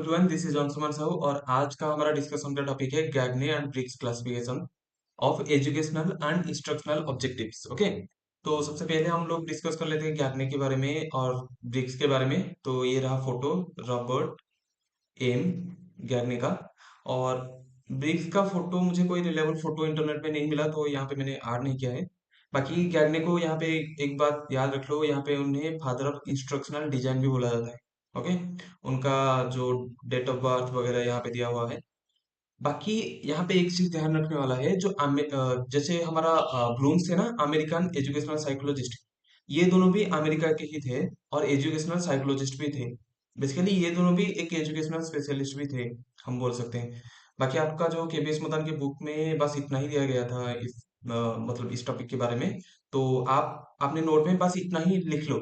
Everyone, this is Anshuman Sahu और आज का हमारा डिस्कशन का टॉपिक है Gagne and Briggs classification of educational and instructional objectives. Okay, तो सबसे पहले हम लोग डिस्कस कर लेते हैं गैग्ने के बारे में और ब्रिग्स के बारे में। तो ये रहा फोटो, रॉबर्ट एम गैग्ने का। और ब्रिग्स का फोटो मुझे कोई रिलेबल फोटो इंटरनेट पे नहीं मिला, तो यहाँ पे मैंने ऐड नहीं किया है। बाकी गैग्ने को यहाँ पे एक बात याद रख लो, यहाँ पे उन्हें फादर ऑफ इंस्ट्रक्शनल डिजाइन भी बोला जाता है। ओके, उनका जो डेट ऑफ बर्थ वगैरह यहाँ पे दिया हुआ है। बाकी यहाँ पे एक चीज ध्यान रखने वाला है, जो जैसे हमारा ब्लूम्स है ना, अमेरिकन एजुकेशनल साइकोलॉजिस्ट, ये दोनों भी अमेरिका के ही थे और एजुकेशनल साइकोलॉजिस्ट भी थे। बेसिकली ये दोनों भी एक एजुकेशनल स्पेशलिस्ट भी थे, हम बोल सकते हैं। बाकी आपका जो केबीएस मदान की बुक में बस इतना ही दिया गया था इस मतलब इस टॉपिक के बारे में। तो आप अपने नोट में बस इतना ही लिख लो।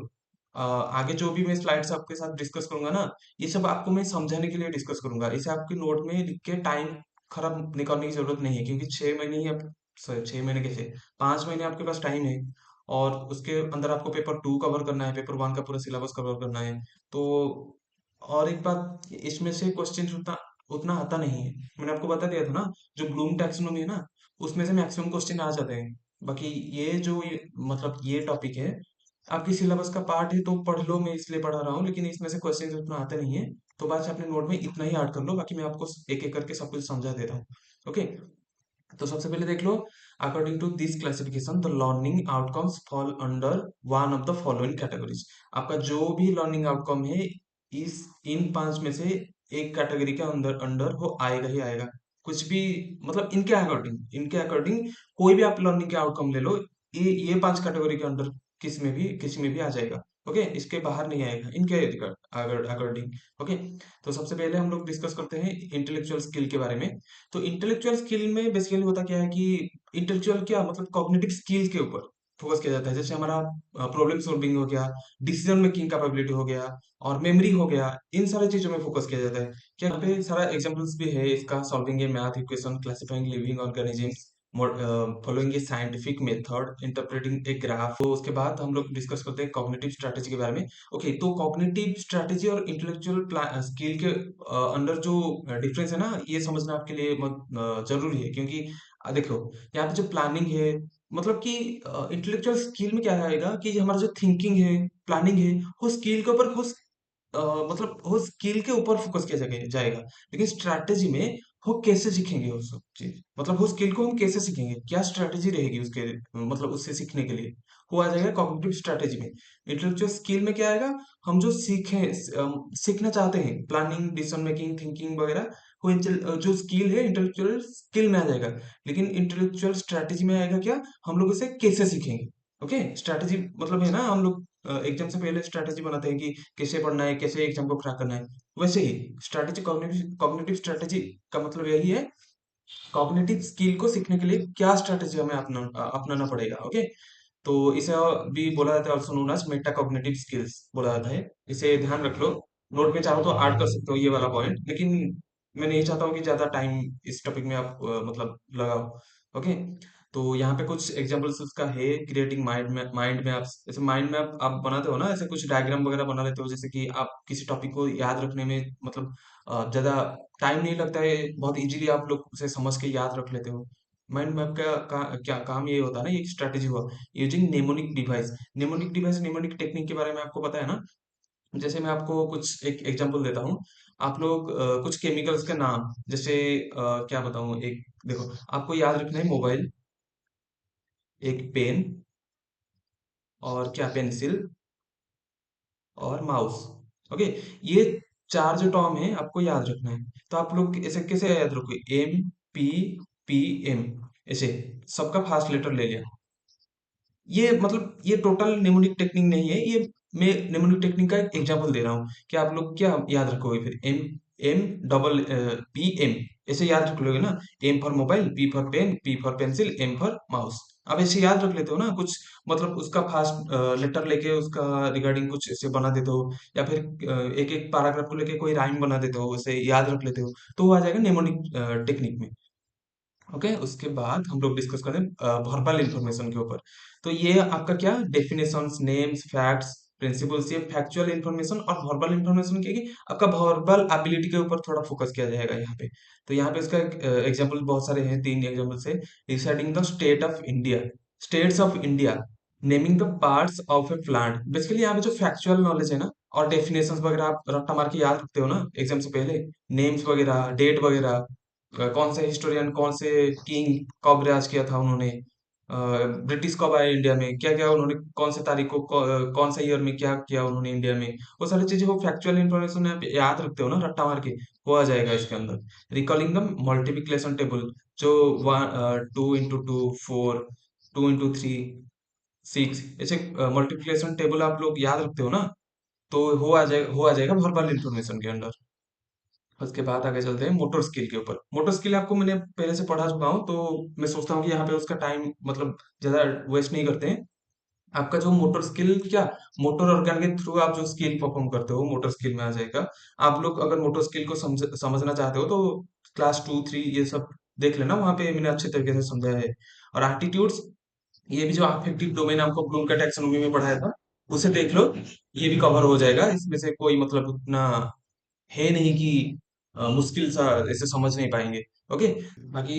आगे जो भी मैं स्लाइड्स आपके साथ डिस्कस करूंगा ना, ये सब आपको मैं समझाने के लिए डिस्कस करूंगा। इसे आपके नोट में लिख के टाइम खराब निकालने की जरूरत नहीं है, क्योंकि 6 महीने ही आप, सॉरी 6 महीने कैसे, 5 महीने आपके पास टाइम है। और उसके अंदर आपको पेपर 2 कवर करना है, पेपर 1 का पूरा सिलेबस कवर करना है। तो और एक बात, इसमें से क्वेश्चन उतना उतना आता नहीं है। मैंने आपको बता दिया था ना, जो ब्लूम टैक्सोनॉमी है ना, उसमें से मैक्सिमम क्वेश्चन आ जाते हैं। बाकी मतलब ये टॉपिक है, आपकी सिलेबस का पार्ट है तो पढ़ लो, मैं इसलिए पढ़ा रहा हूँ, लेकिन इसमें से क्वेश्चन उतना आते नहीं है। तो बस अपने नोट में इतना ही ऐड कर लो, बाकी मैं आपको एक एक करके सब कुछ समझा देता हूँ। ओके, तो सबसे पहले देख लो, according to this classification the learning outcomes fall under one of the following categories. आपका जो भी लर्निंग आउटकम है, इस इन 5 में से एक कैटेगरी के अंदर अंडर वो आएगा ही आएगा। कुछ भी, मतलब इनके अकॉर्डिंग कोई भी आप लर्निंग के आउटकम ले लो, ये 5 कैटेगरी के अंदर किसी में भी आ जाएगा। ओके, इसके बाहर नहीं आएगा इनके अकॉर्डिंग। ओके, तो सबसे पहले हम लोग डिस्कस करते हैं इंटेलेक्चुअल स्किल के बारे में। तो इंटेलेक्चुअल स्किल में बेसिकली होता क्या है कि इंटेलेक्चुअल क्या मतलब कॉग्निटिव स्किल्स के ऊपर फोकस किया जाता है। जैसे हमारा प्रॉब्लम सॉल्विंग हो गया, डिसीजन मेकिंग कैपेबिलिटी हो गया, और मेमोरी हो गया। इन सारी चीजों में फोकस किया जाता है। क्या यहाँ पे सारा एग्जांपल्स भी है इसका, solving A math equation, classifying living organisms, following A scientific method, interpreting a graph. तो उसके बाद हम लोग डिस्कस करते हैं कॉग्निटिव स्ट्रेटेजी के बारे में। ओके, तो कॉग्निटिव स्ट्रेटेजी और इंटेलेक्चुअल स्किल के अंदर जो डिफरेंस है ना, ये समझना आपके लिए जरूरी है। क्योंकि देखो, यहाँ पे जो प्लानिंग है, मतलब कि इंटेलेक्चुअल स्किल में क्या आएगा कि हमारा जो थिंकिंग है, प्लानिंग है, वो स्किल के ऊपर मतलब वो स्किल के ऊपर फोकस किया जाएगा। लेकिन स्ट्रैटेजी में वो कैसे सीखेंगे वो सब चीज, मतलब वो स्किल को हम कैसे सीखेंगे, क्या स्ट्रैटेजी रहेगी उसके, मतलब उससे सीखने के लिए, वो आ जाएगा कॉग्निटिव स्ट्रैटेजी में। इंटेलेक्चुअल स्किल में क्या आएगा, हम जो सीखना चाहते हैं, प्लानिंग, डिसीजन मेकिंग, थिंकिंग वगैरह, वो जो स्किल है इंटेलेक्चुअल स्किल में आ जाएगा। लेकिन इंटेलेक्चुअल स्ट्रैटेजी में आएगा क्या, हम लोग इसे कैसे सीखेंगे। ओके, स्ट्रैटेजी मतलब है ना, हम लोग एग्जाम से पहले स्ट्रैटेजी बनाते हैं कि कैसे पढ़ना है, कैसे एग्जाम को क्रैक करना है। वैसे ही स्ट्रैटेजी, कॉग्निटिव कॉग्निटिव स्ट्रैटेजी का मतलब यही है, कॉग्निटिव स्किल को सीखने के लिए क्या स्ट्रैटेजी हमें अपनाना पड़ेगा। ओके, तो इसे भी बोला जाता है, also known as meta cognitive skills बोला जाता है। इसे ध्यान रख लो, नोट में चाहो तो ऐड कर सकते हो ये वाला पॉइंट, लेकिन मैं नहीं चाहता हूँ कि ज्यादा टाइम इस टॉपिक में आप मतलब लगाओ। ओके, तो यहाँ पे कुछ एग्जांपल्स उसका है, क्रिएटिंग माइंड में आप जैसे माइंड में आप बनाते हो ना, ऐसे कुछ डायग्राम वगैरह बना लेते हो, जैसे कि आप किसी टॉपिक को याद रखने में मतलब ज्यादा टाइम नहीं लगता है, बहुत इजीली आप लोग उसे समझ के याद रख लेते हो। माइंड मैप क्या काम ये होता है ना, ये एक स्ट्रेटेजी हुआ using mnemonic device. Mnemonic technique के बारे में आपको पता है ना। जैसे मैं आपको कुछ एक एग्जांपल देता हूँ। आप लोग कुछ केमिकल्स के नाम, जैसे क्या बताऊँ, एक देखो, आपको याद रखना है मोबाइल, एक पेन, और क्या पेंसिल, और माउस। ओके, ये 4 जो टर्म है आपको याद रखना है। तो आप लोग ऐसे कैसे याद रखोगे, M P P M, ऐसे सबका फास्ट लेटर ले लिया। ये मतलब ये टोटल निमोनिक टेक्निक नहीं है, ये मैं निमोनिक टेक्निक का एक एग्जांपल दे रहा हूँ कि आप लोग क्या याद रखोगे फिर। M M double P M, ऐसे याद रख लोगे ना। M for mobile, P for pen, P for pencil, M for mouse. अब ऐसे याद रख लेते हो ना कुछ, मतलब उसका फास्ट लेटर लेके उसका रिगार्डिंग कुछ ऐसे बना देते हो, या फिर एक एक पैराग्राफ को लेके कोई राइम बना देते हो, वैसे याद रख लेते हो, तो वो आ जाएगा निमोनिक टेक्निक में। ओके, उसके बाद हम लोग डिस्कस करें वर्बल इंफॉर्मेशन के ऊपर। तो ये आपका क्या, डेफिनेशंस, नेम्स, फैक्ट्स, प्रिंसिपल्स ये फैक्चुअल इन्फॉर्मेशन और वर्बल इन्फॉर्मेशन की आपका वर्बल एबिलिटी के ऊपर थोड़ा फोकस किया जाएगा यहाँ पे। तो यहाँ पे इसका एग्जाम्पल बहुत सारे हैं, 3 एग्जाम्पल है। Deciding the state of India, states of India, naming the parts of A plant. Basically यहाँ पे जो फैक्चुअल नॉलेज है ना और डेफिनेशंस वगैरह आप रट्टा मार के याद रखते हो ना एग्जाम से पहले, नेम्स वगैरह, डेट वगैरह, कौन से हिस्टोरियन, कौन से किंग कब राज किया था उन्होंने, ब्रिटिश कब आए इंडिया में, क्या क्या उन्होंने, कौन से तारीख को, कौन से ईयर में क्या किया उन्होंने इंडिया में, वो सारी चीजें, वो फैक्चुअल इन्फॉर्मेशन आप याद रखते हो ना रट्टा मार के, वो आ जाएगा इसके अंदर। रिकॉलिंग द मल्टीप्लिकेशन टेबल, जो 2 into 2 4, 2 into 3 6, ऐसे मल्टीप्लिकेशन टेबल आप लोग याद रखते हो ना, तो हो आ जाएगा वर्बल इन्फॉर्मेशन के अंडर। उसके बाद आगे चलते हैं मोटर स्किल के ऊपर। मोटर स्किल आपको मैंने पहले से पढ़ा चुका हूँ, तो मैं सोचता हूँ कि यहाँ पे उसका टाइम मतलब ज्यादा वेस्ट नहीं करते हैं। आपका जो मोटर स्किल क्या, मोटर ऑर्गन के थ्रू आप जो स्किल परफॉर्म करते हो मोटर स्किल में आ जाएगा। आप लोग अगर मोटर स्किल को समझना चाहते हो तो क्लास 2 3 ये सब देख लेना, वहां पे मैंने अच्छे तरीके से समझाया है। और एटीट्यूड्स, ये भी जो अफेक्टिव डोमेन आपको ब्लूम का टैक्सोनॉमी में पढ़ाया था, उसे देख लो, ये भी कवर हो जाएगा। इसमें से कोई मतलब उतना है नहीं कि मुश्किल सा ऐसे समझ नहीं पाएंगे। ओके। बाकी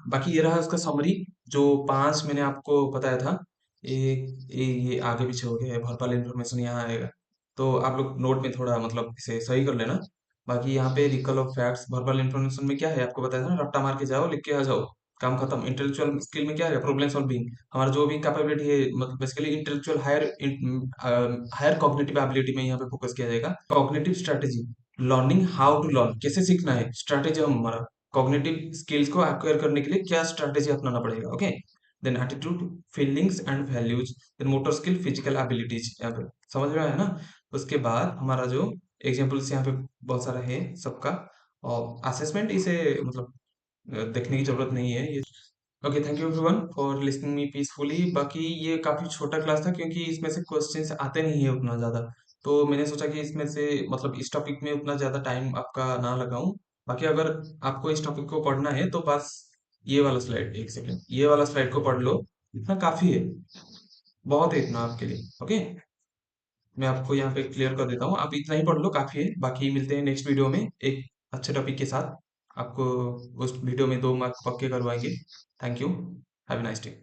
बाकी ये रहा उसका समरी, जो 5 मैंने आपको बताया था। ये आगे पीछे हो गया है, वर्बल इन्फॉर्मेशन यहाँ आएगा, तो आप लोग नोट में थोड़ा मतलब इसे सही कर लेना। बाकी यहाँ पे recall of facts, verbal information में क्या है आपको बताया था ना, रट्टा मार के जाओ, लिख के आ जाओ, काम खत्म। इंटेलेक्चुअल स्किल में क्या है, प्रॉब्लम सॉल्विंग, हमारा जो भी कैपेबिलिटी है, मतलब basically intellectual higher cognitive ability में यहाँ पे फोकस किया जाएगा। Cognitive strategy, learning how to learn, कैसे सीखना है, स्ट्रैटेजी हमारा कॉग्निटिव स्किल्स को एक्वायर करने के लिए क्या स्ट्रैटेजी अपनाना पड़ेगा। Okay. Then attitude, feelings and values, then motor skill, physical abilities, यहाँ पे समझ में आया ना। उसके बाद हमारा जो एग्जाम्पल्स यहाँ पे बहुत सारा है सबका, और असेसमेंट इसे मतलब देखने की जरूरत नहीं है ये। Okay, thank you everyone for listening me peacefully. बाकी ये काफी छोटा क्लास था क्योंकि इसमें से क्वेश्चंस आते नहीं है उतना ज्यादा, तो मैंने सोचा कि इसमें से मतलब इस टॉपिक में उतना ज्यादा टाइम आपका ना लगाऊं। बाकी अगर आपको इस टॉपिक को पढ़ना है तो बस ये वाला स्लाइड, एक सेकेंड, ये वाला स्लाइड को पढ़ लो, इतना काफी है, बहुत है इतना आपके लिए। ओके, मैं आपको यहाँ पे क्लियर कर देता हूँ, आप इतना ही पढ़ लो, काफी है। बाकी मिलते हैं नेक्स्ट वीडियो में एक अच्छे टॉपिक के साथ। आपको उस वीडियो में 2 मार्क पक्के करवाएंगे। Thank you, have a nice day.